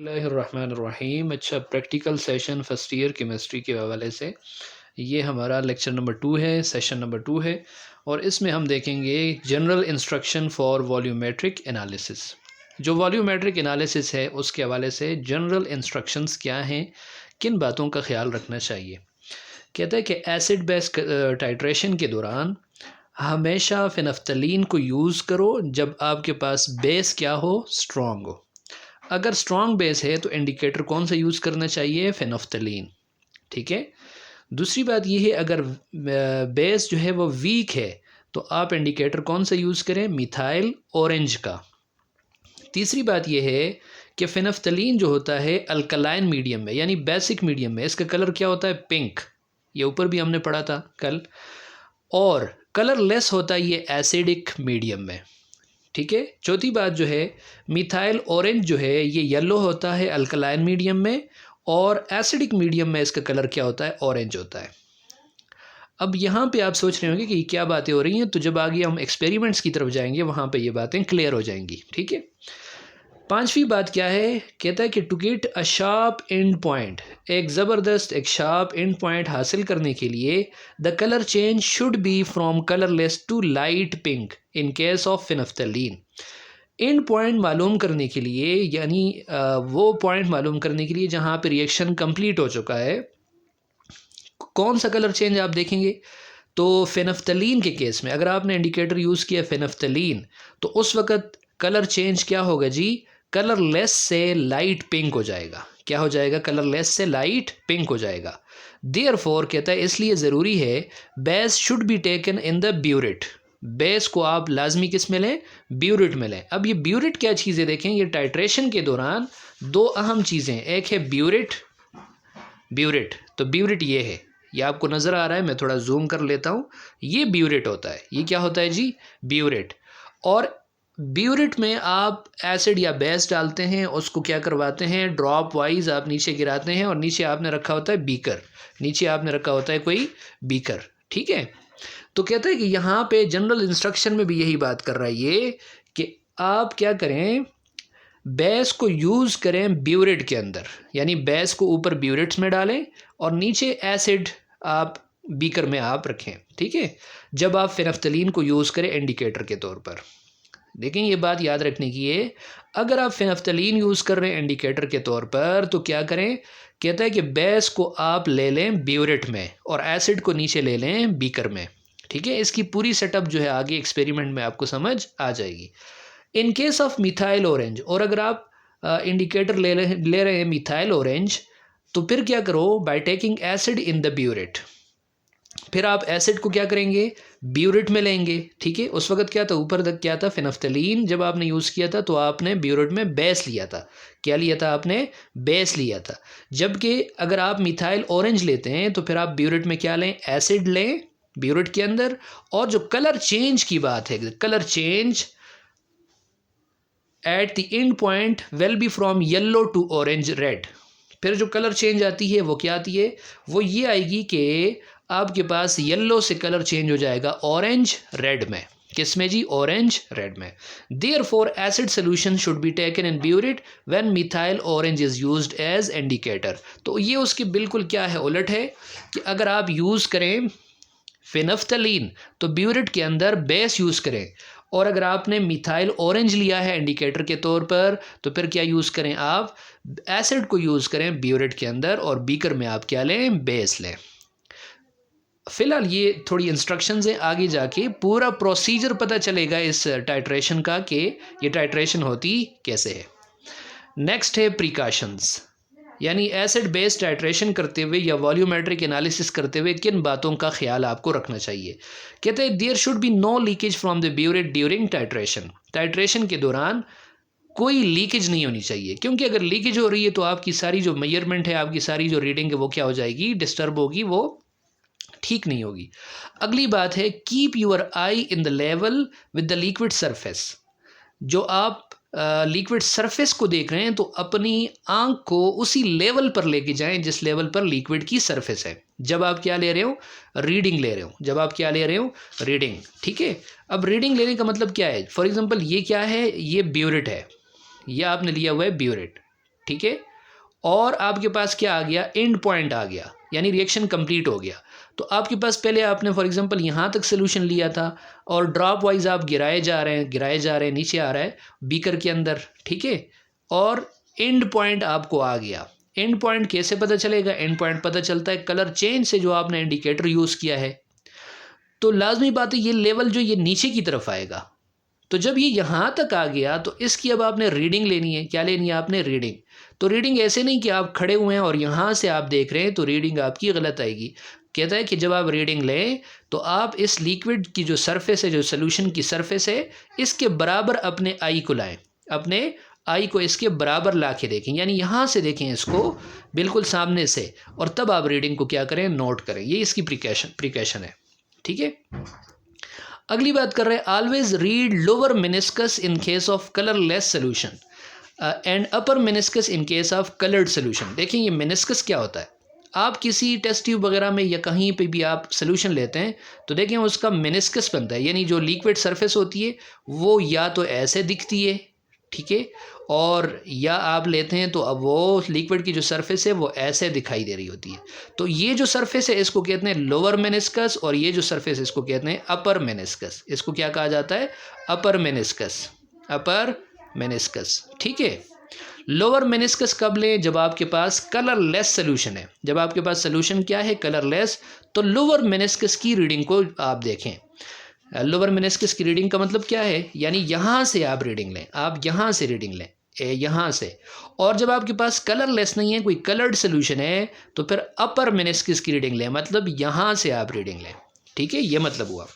बिस्मिल्लाहिर्रहमानिर्रहीम। अच्छा, practical session first year chemistry के हवाले से ये हमारा लेक्चर नंबर 2 है, सेशन नंबर 2 है और इसमें हम देखेंगे general instruction for volumetric analysis. जो वॉल्यूमेट्रिक एनालिसिस है उसके हवाले से जनरल इंस्ट्रक्शंस क्या हैं, किन बातों का ख्याल रखना चाहिए। कहता है कि एसिड बेस टाइट्रेशन के दौरान हमेशा फिनफ्तलीन को यूज़ करो जब आपके पास बेस क्या हो, स्ट्रॉन्ग हो। अगर स्ट्रॉन्ग बेस है तो इंडिकेटर कौन सा यूज़ करना चाहिए, फेनोफ्थलीन। ठीक है। दूसरी बात यह है अगर बेस जो है वो वीक है तो आप इंडिकेटर कौन सा यूज़ करें, मिथाइल ऑरेंज का। तीसरी बात यह है कि फेनोफ्थलीन जो होता है अल्कलाइन मीडियम में यानी बेसिक मीडियम में, इसका कलर क्या होता है, पिंक। ये ऊपर भी हमने पढ़ा था कल। और कलर लेस होता है ये एसिडिक मीडियम में। ठीक है। चौथी बात जो है, मिथाइल ऑरेंज जो है ये येलो होता है अल्कलाइन मीडियम में और एसिडिक मीडियम में इसका कलर क्या होता है, ऑरेंज होता है। अब यहाँ पे आप सोच रहे होंगे कि क्या बातें हो रही हैं, तो जब आगे हम एक्सपेरिमेंट्स की तरफ जाएंगे वहाँ पे ये बातें क्लियर हो जाएंगी। ठीक है। पांचवी बात क्या है, कहता है कि to get a sharp end point, एक ज़बरदस्त एक शार्प एंड पॉइंट हासिल करने के लिए the colour change should be from colourless to light pink in case of phenolphthalein. End point मालूम करने के लिए यानी वो पॉइंट मालूम करने के लिए जहाँ पे रिएक्शन कंप्लीट हो चुका है, कौन सा कलर चेंज आप देखेंगे। तो फेनफ्थलीन के केस में अगर आपने इंडिकेटर यूज़ किया फेनफ्थलीन तो उस वक़्त कलर चेंज क्या होगा जी, कलर लेस से लाइट पिंक हो जाएगा। क्या हो जाएगा, कलर लेस से लाइट पिंक हो जाएगा। देयरफॉर कहता है इसलिए ज़रूरी है base should be taken in the burette. Base को आप लाजमी किस में लें, ब्यूरेट में लें। अब ये ब्यूरेट क्या चीज़ें देखें, ये टाइट्रेशन के दौरान दो अहम चीज़ें, एक है ब्यूरेट, ब्यूरेट तो ब्यूरेट ये है, ये आपको नज़र आ रहा है, मैं थोड़ा जूम कर लेता हूँ। ये ब्यूरेट होता है, ये क्या होता है जी, ब्यूरेट। और ब्यूरेट में आप एसिड या बेस डालते हैं, उसको क्या करवाते हैं, ड्रॉप वाइज आप नीचे गिराते हैं और नीचे आपने रखा होता है बीकर, नीचे आपने रखा होता है कोई बीकर। ठीक है। तो कहता है कि यहाँ पे जनरल इंस्ट्रक्शन में भी यही बात कर रहा है ये कि आप क्या करें, बेस को यूज़ करें ब्यूरेट के अंदर, यानी बेस को ऊपर ब्यूरेट्स में डालें और नीचे एसिड आप बीकर में आप रखें। ठीक है। जब आप फिनफ्थलीन को यूज़ करें इंडिकेटर के तौर पर। लेकिन ये बात याद रखने की है, अगर आप फिनफ्थलीन यूज़ कर रहे हैं इंडिकेटर के तौर पर तो क्या करें, कहता है कि बेस को आप ले लें ब्यूरेट में और एसिड को नीचे ले लें बीकर में। ठीक है। इसकी पूरी सेटअप जो है आगे एक्सपेरिमेंट में आपको समझ आ जाएगी। इन केस ऑफ मिथाइल ऑरेंज, और अगर आप इंडिकेटर ले रहे हैं मिथाइल ऑरेंज, तो फिर क्या करो, by taking acid in the burette, फिर आप एसिड को क्या करेंगे, ब्यूरेट में लेंगे। ठीक है। उस वक्त क्या था, ऊपर तक क्या था, फिनफ्थलीन जब आपने यूज़ किया था तो आपने ब्यूरेट में बेस लिया था। क्या लिया था आपने, बेस लिया था। जबकि अगर आप मिथाइल ऑरेंज लेते हैं तो फिर आप ब्यूरेट में क्या लें, एसिड लें ब्यूरेट के अंदर। और जो कलर चेंज की बात है, colour change at the end point will be from yellow to orange red. फिर जो कलर चेंज आती है वो क्या आती है, वो ये आएगी कि आपके पास येलो से कलर चेंज हो जाएगा ऑरेंज रेड में। किस में जी, ऑरेंज रेड में। Therefore acid solution should be taken in burette when methyl orange is used as indicator. तो ये उसके बिल्कुल क्या है, उलट है कि अगर आप यूज़ करें फिनफ्थलीन तो ब्यूरेट के अंदर बेस यूज़ करें, और अगर आपने मिथाइल ऑरेंज लिया है इंडिकेटर के तौर पर तो फिर क्या यूज़ करें, आप एसिड को यूज़ करें ब्यूरेट के अंदर और बीकर में आप क्या लें, बेस लें। फिलहाल ये थोड़ी इंस्ट्रक्शंस हैं, आगे जाके पूरा प्रोसीजर पता चलेगा इस टाइट्रेशन का कि ये टाइट्रेशन होती कैसे है। नेक्स्ट है प्रिकॉशंस, यानी एसिड बेस टाइट्रेशन करते हुए या वॉल्यूमेट्रिक एनालिसिस करते हुए किन बातों का ख्याल आपको रखना चाहिए। कहते हैं there should be no leakage from the burette during titration. Titration के दौरान कोई लीकेज नहीं होनी चाहिए, क्योंकि अगर लीकेज हो रही है तो आपकी सारी जो मेजरमेंट है, आपकी सारी जो रीडिंग है वो क्या हो जाएगी, डिस्टर्ब होगी, वो ठीक नहीं होगी। अगली बात है keep your eye in the level with the liquid surface. जो आप लिक्विड सरफेस को देख रहे हैं तो अपनी आंख को उसी लेवल पर लेके जाएं जिस लेवल पर लिक्विड की सरफेस है। जब आप क्या ले रहे हो, रीडिंग ले रहे हो, जब आप क्या ले रहे हो, रीडिंग। ठीक है। अब रीडिंग लेने का मतलब क्या है, फॉर एग्जांपल ये क्या है, ये ब्यूरेट है, ये आपने लिया हुआ है ब्यूरेट। ठीक है, और आपके पास क्या आ गया, एंड पॉइंट आ गया, यानी रिएक्शन कंप्लीट हो गया। तो आपके पास पहले आपने फॉर एग्जांपल यहाँ तक सोल्यूशन लिया था और ड्रॉप वाइज आप गिराए जा रहे हैं, नीचे आ रहा है बीकर के अंदर, ठीक है, और एंड पॉइंट आपको आ गया। एंड पॉइंट कैसे पता चलेगा, एंड पॉइंट पता चलता है कलर चेंज से, जो आपने इंडिकेटर यूज़ किया है। तो लाजमी बात है ये लेवल जो ये नीचे की तरफ आएगा। तो जब ये यहाँ तक आ गया तो इसकी अब आपने रीडिंग लेनी है। क्या लेनी है आपने, रीडिंग। तो रीडिंग ऐसे नहीं कि आप खड़े हुए हैं और यहाँ से आप देख रहे हैं तो रीडिंग आपकी गलत आएगी। कहता है कि जब आप रीडिंग लें तो आप इस लिक्विड की जो सरफेस है, जो सोल्यूशन की सरफेस है, इसके बराबर अपने आई को लाएं, अपने आई को इसके बराबर ला के देखें, यानी यहाँ से देखें इसको बिल्कुल सामने से, और तब आप रीडिंग को क्या करें, नोट करें। ये इसकी प्रिकॉशन है, ठीक है। अगली बात कर रहे हैं, always read lower meniscus in case of colourless solution and upper meniscus in case of coloured solution. देखिए ये मेनिस्कस क्या होता है, आप किसी टेस्ट ट्यूब वगैरह में या कहीं पे भी आप सोल्यूशन लेते हैं तो देखें उसका मेनिस्कस बनता है, यानी जो लिक्विड सरफेस होती है वो या तो ऐसे दिखती है, ठीक है, और या आप लेते हैं तो अब वो लिक्विड की जो सरफेस है वो ऐसे दिखाई दे रही होती है। तो ये जो सरफेस है इसको कहते हैं लोअर मेनिस्कस, और ये जो सरफेस है इसको कहते हैं अपर मेनिस्कस। इसको क्या कहा जाता है, अपर मेनिस्कस, अपर मेनिस्कस, ठीक है। लोअर मेनिस्कस कब लें, जब आपके पास कलरलेस सोल्यूशन है। जब आपके पास सोल्यूशन क्या है, कलरलेस, तो लोअर मेनिस्कस की रीडिंग को आप देखें। लोअर मेनिस्कस की रीडिंग का मतलब क्या है, यानी यहाँ से आप रीडिंग लें, आप यहाँ से रीडिंग लें, यहाँ से। और जब आपके पास कलरलेस नहीं है, कोई कलर्ड सोल्यूशन है, तो फिर अपर मेनिस्कस की रीडिंग लें, मतलब यहाँ से आप रीडिंग लें, ठीक है, ये मतलब हुआ।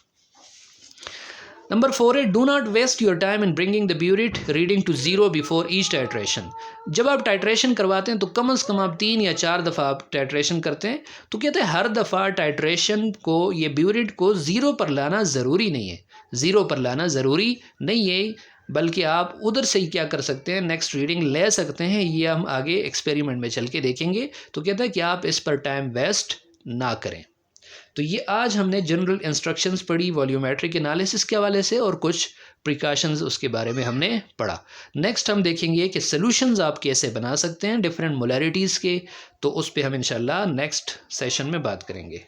नंबर 4 है, do not waste your time in bringing the burette reading to 0 before each titration. जब आप टाइट्रेशन करवाते हैं तो कम से कम आप 3 या 4 दफ़ा आप टाइट्रेशन करते हैं। तो कहते हैं हर दफ़ा टाइट्रेशन को, ये ब्यूरिट को 0 पर लाना ज़रूरी नहीं है, 0 पर लाना ज़रूरी नहीं है, बल्कि आप उधर से ही क्या कर सकते हैं, नेक्स्ट रीडिंग ले सकते हैं। ये हम आगे एक्सपेरिमेंट में चल के देखेंगे। तो कहता है कि आप इस पर टाइम वेस्ट ना करें। तो ये आज हमने जनरल इंस्ट्रक्शंस पढ़ी वॉल्यूमेट्रिक एनालिसिस के हवाले से, और कुछ प्रिकॉशंस उसके बारे में हमने पढ़ा। नेक्स्ट हम देखेंगे कि सॉल्यूशंस आप कैसे बना सकते हैं डिफरेंट मोलैरिटीज़ के, तो उस पर हम इंशाल्लाह नेक्स्ट सेशन में बात करेंगे।